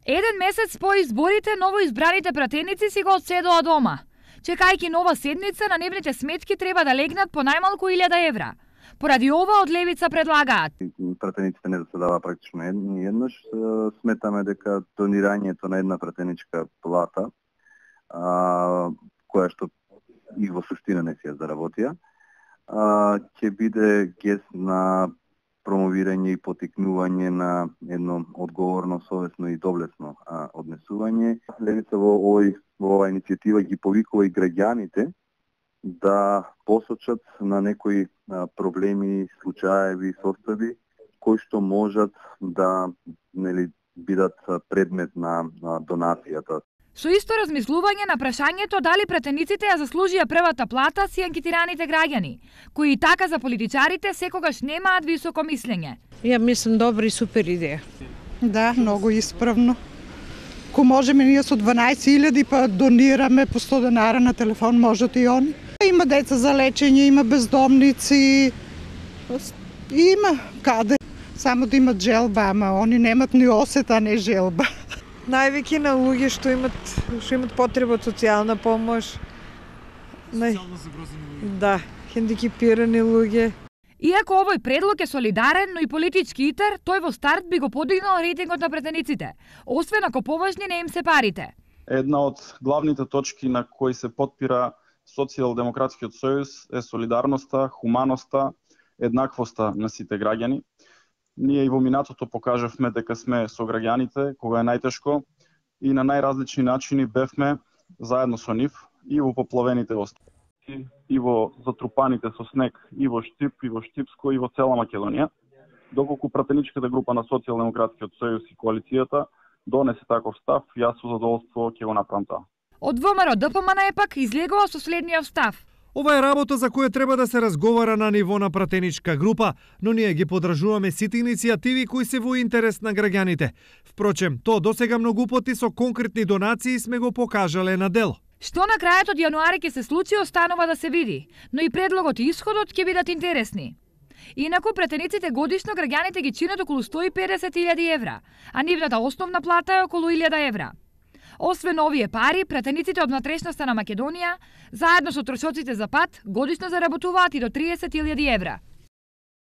Еден месец по изборите, новоизбраните пратеници си го одседоа дома. Чекајќи нова седница, на нивните сметки треба да легнат по најмалку 1000 евра. Поради ова од левица предлагаат. Пратениците не заседава практично еднаш. Сметаме дека донирањето на една пратеничка плата, која што и во суштина не си ја заработија, ќе биде гест на промовирање и потикнување на едно одговорно, совесно и доблесно однесување. Левица во оваа иницијатива ги повикува и граѓаните да посочат на некои проблеми, случаеви, состави кои што можат да бидат предмет на донацијата. Со исто размислување на прашањето дали пратениците ја заслужија првата плата си анкетираните граѓани, кои и така за политичарите секогаш немаат високо мислење. Ја мислам добра и супер идеја. Да, многу исправно. Ко можеме ние со 12.000 па донираме по 100 денара на телефон, можат и они. Има деца за лечење, има бездомници, има каде. Само да имат желба, ама они немат ни осета, не желба. Највеќе на луѓе што имат потреба од социјална помош. Социјално загрозени луѓе. Да, хендикепирани луѓе. Иако овој предлог е солидарен, но и политички итер, тој во старт би го подигнал рейтингот на пратениците, освен ако поважни не им се парите. Една од главните точки на кои се потпира Социјалдемократскиот сојуз е солидарноста, хуманоста, еднаквоста на сите граѓани. Ние и во минатото покажавме дека сме со граѓаните кога е најтешко и на најразлични начини бевме заедно со нив и во поплавените острови, и во затрупаните со снег, и во Штип, и во Штипско, и во цела Македонија, доколку пратеничката група на Социјалдемократскиот сојуз и коалицијата донесе таков став, јас со задоволство ќе го направам тоа. Од ВМРО ДПМН пак излегува со следниот став. Ова е работа за која треба да се разговара на ниво на пратеничка група, но ние ги поддржуваме сите иницијативи кои се во интерес на граѓаните. Впрочем, тоа досега многу пати со конкретни донации сме го покажале на дело. Што на крајот од јануари ќе се случи останува да се види, но и предлогот и исходот ќе бидат интересни. Инаку пратениците годишно граѓаните ги чинат околу 150.000 евра, а нивната основна плата е околу 1000 евра. Освен овие пари, пратениците од внатрешноста на Македонија, заедно со трошоците за пат, годишно заработуваат и до 30.000 евра.